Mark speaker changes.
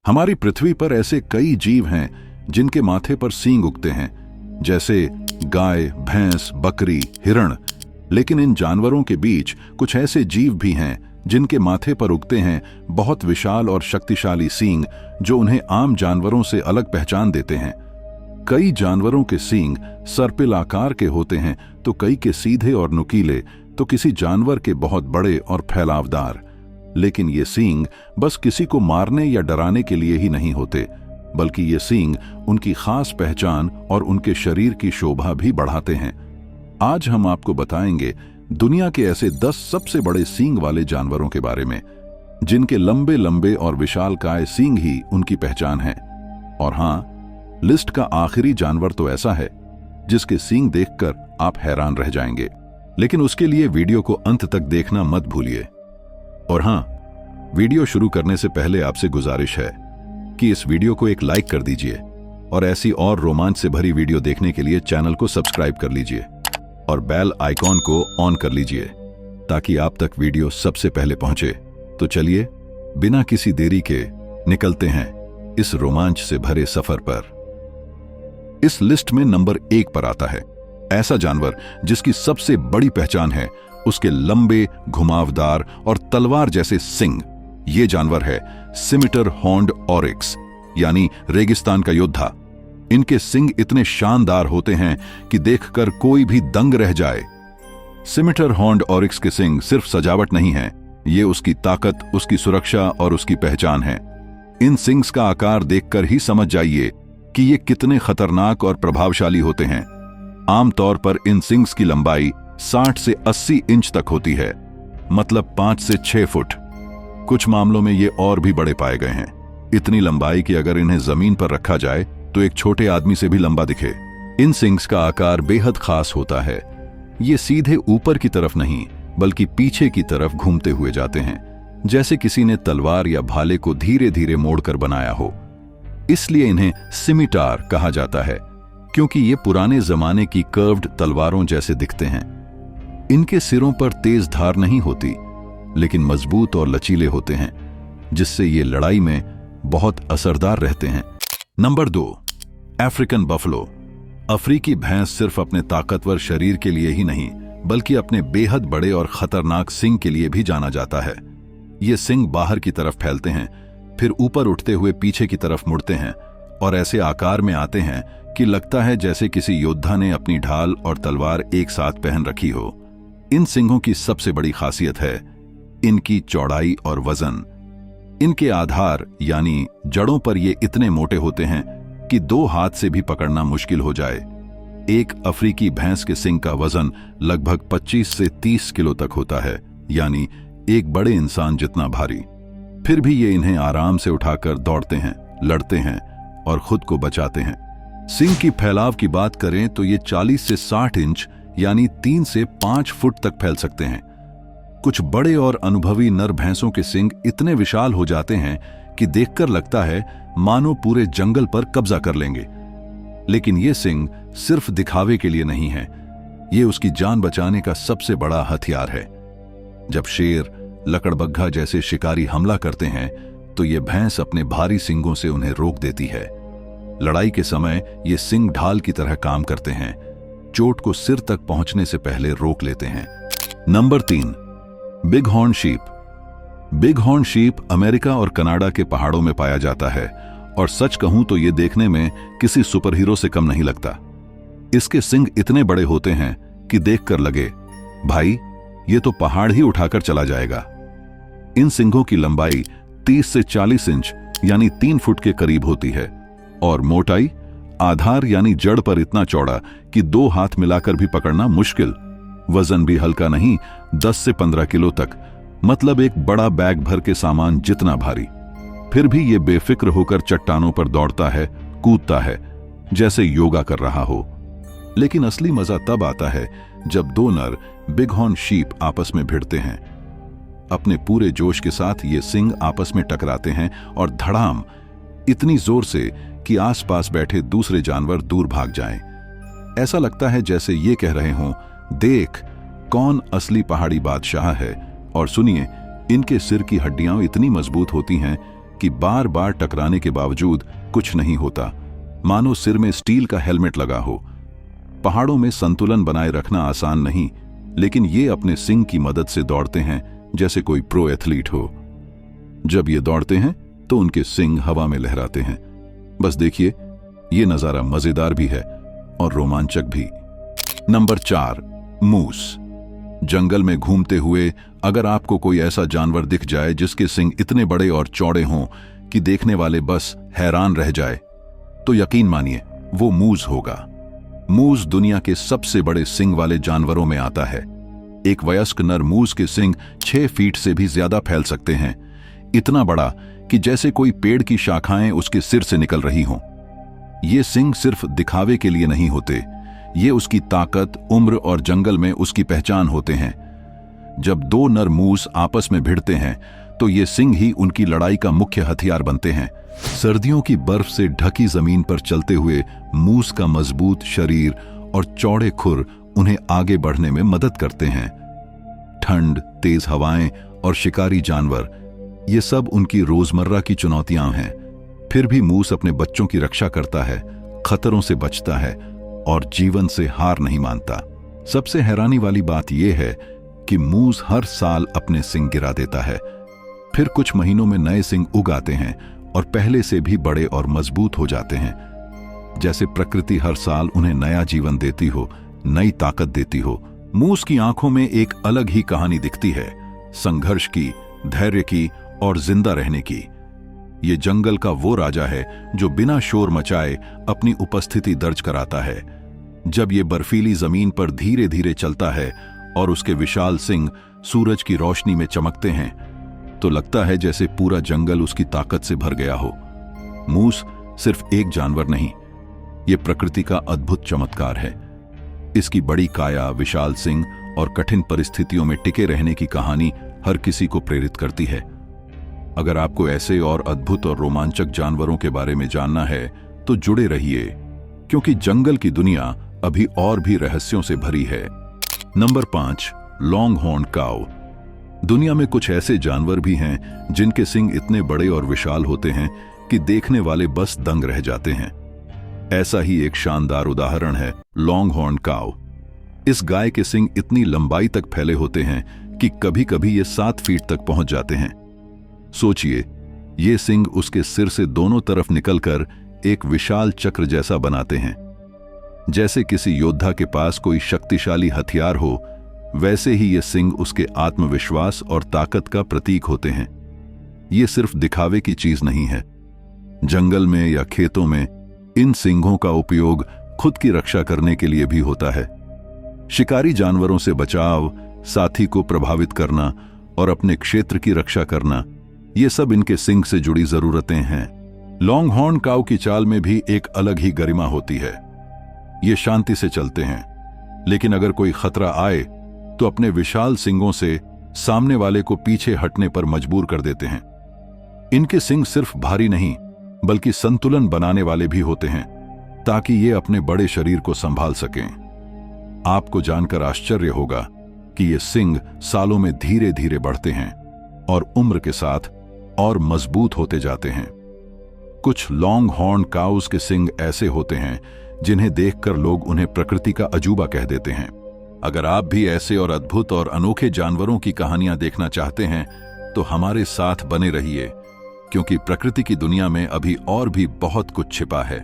Speaker 1: हमारी पृथ्वी पर ऐसे कई जीव हैं जिनके माथे पर सींग उगते हैं, जैसे गाय, भैंस, बकरी, हिरण। लेकिन इन जानवरों के बीच कुछ ऐसे जीव भी हैं जिनके माथे पर उगते हैं बहुत विशाल और शक्तिशाली सींग, जो उन्हें आम जानवरों से अलग पहचान देते हैं। कई जानवरों के सींग सर्पिल आकार के होते हैं, तो कई के सीधे और नुकीले, तो किसी जानवर के बहुत बड़े और फैलावदार। लेकिन ये सींग बस किसी को मारने या डराने के लिए ही नहीं होते, बल्कि ये सींग उनकी खास पहचान और उनके शरीर की शोभा भी बढ़ाते हैं। आज हम आपको बताएंगे दुनिया के ऐसे 10 सबसे बड़े सींग वाले जानवरों के बारे में, जिनके लंबे लंबे और विशालकाय सींग ही उनकी पहचान है। और हाँ, लिस्ट का आखिरी जानवर तो ऐसा है जिसके सींग देखकर आप हैरान रह जाएंगे। लेकिन उसके लिए वीडियो को अंत तक देखना मत भूलिए। और हाँ, वीडियो शुरू करने से पहले आपसे गुजारिश है कि इस वीडियो को एक लाइक कर दीजिए और ऐसी और रोमांच से भरी वीडियो देखने के लिए चैनल को सब्सक्राइब कर लीजिए और बेल आइकॉन को ऑन कर लीजिए ताकि आप तक वीडियो सबसे पहले पहुंचे। तो चलिए, बिना किसी देरी के निकलते हैं इस रोमांच से भरे सफर पर। इस लिस्ट में नंबर 1 पर आता है ऐसा जानवर जिसकी सबसे बड़ी पहचान है उसके लंबे, घुमावदार और तलवार जैसे सींग। ये जानवर है सिमिटर हॉर्न्ड ऑरिक्स, यानी रेगिस्तान का योद्धा। इनके सींग इतने शानदार होते हैं कि देखकर कोई भी दंग रह जाए। सिमिटर हॉर्न्ड ऑरिक्स के सींग सिर्फ सजावट नहीं है, ये उसकी ताकत, उसकी सुरक्षा और उसकी पहचान है। इन सींग्स का आकार देखकर ही समझ जाइए कि ये कितने खतरनाक और प्रभावशाली होते हैं। आमतौर पर इन सींग्स की लंबाई 60 से 80 इंच तक होती है, मतलब 5 से 6 फुट। कुछ मामलों में ये और भी बड़े पाए गए हैं, इतनी लंबाई कि अगर इन्हें जमीन पर रखा जाए तो एक छोटे आदमी से भी लंबा दिखे। इन सींग्स का आकार बेहद खास होता है। ये सीधे ऊपर की तरफ नहीं, बल्कि पीछे की तरफ घूमते हुए जाते हैं, जैसे किसी ने तलवार या भाले को धीरे धीरे मोड़कर बनाया हो। इसलिए इन्हें सिमिटार कहा जाता है, क्योंकि ये पुराने जमाने की कर्व्ड तलवारों जैसे दिखते हैं। इनके सिरों पर तेज धार नहीं होती, लेकिन मजबूत और लचीले होते हैं, जिससे ये लड़ाई में बहुत असरदार रहते हैं। Number 2, African buffalo. अफ्रीकी भैंस सिर्फ अपने ताकतवर शरीर के लिए ही नहीं, बल्कि अपने बेहद बड़े और खतरनाक सींग के लिए भी जाना जाता है। ये सींग बाहर की तरफ फैलते हैं, फिर ऊपर उठते हुए पीछे की तरफ मुड़ते हैं और ऐसे आकार में आते हैं कि लगता है जैसे किसी योद्धा ने अपनी ढाल और तलवार एक साथ पहन रखी हो। इन सींगों की सबसे बड़ी खासियत है इनकी चौड़ाई और वजन। इनके आधार यानी जड़ों पर ये इतने मोटे होते हैं कि 2 हाथ से भी पकड़ना मुश्किल हो जाए। एक अफ्रीकी भैंस के सींग का वजन लगभग 25 से 30 किलो तक होता है, यानी एक बड़े इंसान जितना भारी। फिर भी ये इन्हें आराम से उठाकर दौड़ते हैं, लड़ते हैं और खुद को बचाते हैं। सींग की फैलाव की बात करें तो ये 40 से 60 इंच यानी 3 से 5 फुट तक फैल सकते हैं। कुछ बड़े और अनुभवी नर भैंसों के सींग इतने विशाल हो जाते हैं कि देखकर लगता है मानो पूरे जंगल पर कब्जा कर लेंगे। लेकिन ये सींग सिर्फ दिखावे के लिए नहीं है, ये उसकी जान बचाने का सबसे बड़ा हथियार है। जब शेर, लकड़बग्घा जैसे शिकारी हमला करते हैं तो ये भैंस अपने भारी सींगों से उन्हें रोक देती है। लड़ाई के समय ये सींग ढाल की तरह काम करते हैं, चोट को सिर तक पहुंचने से पहले रोक लेते हैं। Number 3, big horn sheep. Big horn sheep America और कनाडा के पहाड़ों में पाया जाता है और सच कहूं तो ये देखने में किसी सुपर हीरो से कम नहीं लगता। इसके सींग इतने बड़े होते हैं कि देखकर लगे, भाई ये तो पहाड़ ही उठाकर चला जाएगा। इन सींगों की लंबाई 30 से 40 इंच यानी 3 फुट के करीब होती है और मोटाई, आधार यानी जड़ पर इतना चौड़ा कि 2 हाथ मिलाकर भी पकड़ना मुश्किल। वजन भी हल्का नहीं, 10 से 15 किलो तक, मतलब एक बड़ा बैग भर के सामान जितना भारी। फिर भी ये बेफिक्र होकर चट्टानों पर दौड़ता है, कूदता है, जैसे योगा कर रहा हो। लेकिन असली मजा तब आता है जब 2 नर बिग हॉर्न शीप आपस में भिड़ते हैं। अपने पूरे जोश के साथ ये सींग आपस में टकराते हैं और धड़ाम, इतनी जोर से कि आसपास बैठे दूसरे जानवर दूर भाग जाएं। ऐसा लगता है जैसे ये कह रहे हों, देख कौन असली पहाड़ी बादशाह है। और सुनिए, इनके सिर की हड्डियां इतनी मजबूत होती हैं कि बार बार टकराने के बावजूद कुछ नहीं होता, मानो सिर में स्टील का हेलमेट लगा हो। पहाड़ों में संतुलन बनाए रखना आसान नहीं, लेकिन ये अपने सिंग की मदद से दौड़ते हैं जैसे कोई प्रो एथलीट हो। जब ये दौड़ते हैं तो उनके सिंग हवा में लहराते हैं। बस देखिए, ये नजारा मजेदार भी है और रोमांचक भी। नंबर 4, मूस। जंगल में घूमते हुए अगर आपको कोई ऐसा जानवर दिख जाए जिसके सिंग इतने बड़े और चौड़े हों कि देखने वाले बस हैरान रह जाए, तो यकीन मानिए वो मूस होगा। मूस दुनिया के सबसे बड़े सिंग वाले जानवरों में आता है। एक वयस्क नर मूस के सिंग 6 फीट से भी ज्यादा फैल सकते हैं, इतना बड़ा कि जैसे कोई पेड़ की शाखाएं उसके सिर से निकल रही हों। ये सिंग सिर्फ दिखावे के लिए नहीं होते, ये उसकी ताकत, उम्र और जंगल में उसकी पहचान होते हैं। जब 2 नर मूस आपस में भिड़ते हैं तो ये सिंग ही उनकी लड़ाई का मुख्य हथियार बनते हैं। सर्दियों की बर्फ से ढकी जमीन पर चलते हुए मूस का मजबूत शरीर और चौड़े खुर उन्हें आगे बढ़ने में मदद करते हैं। ठंड, तेज हवाएं और शिकारी जानवर, ये सब उनकी रोजमर्रा की चुनौतियां हैं। फिर भी मूस अपने बच्चों की रक्षा करता है, खतरों से बचता है और जीवन से हार नहीं मानता। सबसे हैरानी वाली बात यह है कि मूस हर साल अपने सिंग गिरा देता है, फिर कुछ महीनों में नए सिंग उग आते हैं और पहले से भी बड़े और मजबूत हो जाते हैं। जैसे प्रकृति हर साल उन्हें नया जीवन देती हो, नई ताकत देती हो। मूस की आंखों में एक अलग ही कहानी दिखती है, संघर्ष की, धैर्य की और जिंदा रहने की। ये जंगल का वो राजा है जो बिना शोर मचाए अपनी उपस्थिति दर्ज कराता है। जब ये बर्फीली जमीन पर धीरे धीरे चलता है और उसके विशाल सिंग सूरज की रोशनी में चमकते हैं, तो लगता है जैसे पूरा जंगल उसकी ताकत से भर गया हो। मूस सिर्फ एक जानवर नहीं, ये प्रकृति का अद्भुत चमत्कार है। इसकी बड़ी काया, विशाल सिंग और कठिन परिस्थितियों में टिके रहने की कहानी हर किसी को प्रेरित करती है। अगर आपको ऐसे और अद्भुत और रोमांचक जानवरों के बारे में जानना है तो जुड़े रहिए, क्योंकि जंगल की दुनिया अभी और भी रहस्यों से भरी है। नंबर 5, लॉन्ग हॉर्न काऊ। दुनिया में कुछ ऐसे जानवर भी हैं जिनके सिंग इतने बड़े और विशाल होते हैं कि देखने वाले बस दंग रह जाते हैं। ऐसा ही एक शानदार उदाहरण है लॉन्ग हॉर्न काऊ। इस गाय के सिंग इतनी लंबाई तक फैले होते हैं कि कभी कभी ये 7 फीट तक पहुंच जाते हैं। सोचिए, ये सिंग उसके सिर से दोनों तरफ निकलकर एक विशाल चक्र जैसा बनाते हैं। जैसे किसी योद्धा के पास कोई शक्तिशाली हथियार हो, वैसे ही ये सिंग उसके आत्मविश्वास और ताकत का प्रतीक होते हैं। ये सिर्फ दिखावे की चीज नहीं है। जंगल में या खेतों में इन सिंगों का उपयोग खुद की रक्षा करने के लिए भी होता है। शिकारी जानवरों से बचाव, साथी को प्रभावित करना और अपने क्षेत्र की रक्षा करना, ये सब इनके सिंग से जुड़ी जरूरतें हैं। लॉन्ग हॉर्न काऊ की चाल में भी एक अलग ही गरिमा होती है। ये शांति से चलते हैं, लेकिन अगर कोई खतरा आए तो अपने विशाल सिंगों से सामने वाले को पीछे हटने पर मजबूर कर देते हैं। इनके सिंग सिर्फ भारी नहीं, बल्कि संतुलन बनाने वाले भी होते हैं, ताकि ये अपने बड़े शरीर को संभाल सकें। आपको जानकर आश्चर्य होगा कि ये सिंग सालों में धीरे धीरे बढ़ते हैं और उम्र के साथ और मजबूत होते जाते हैं। कुछ लॉन्ग हॉर्न काउस के सिंग ऐसे होते हैं जिन्हें देखकर लोग उन्हें प्रकृति का अजूबा कह देते हैं। अगर आप भी ऐसे और अद्भुत और अनोखे जानवरों की कहानियां देखना चाहते हैं तो हमारे साथ बने रहिए, क्योंकि प्रकृति की दुनिया में अभी और भी बहुत कुछ छिपा है।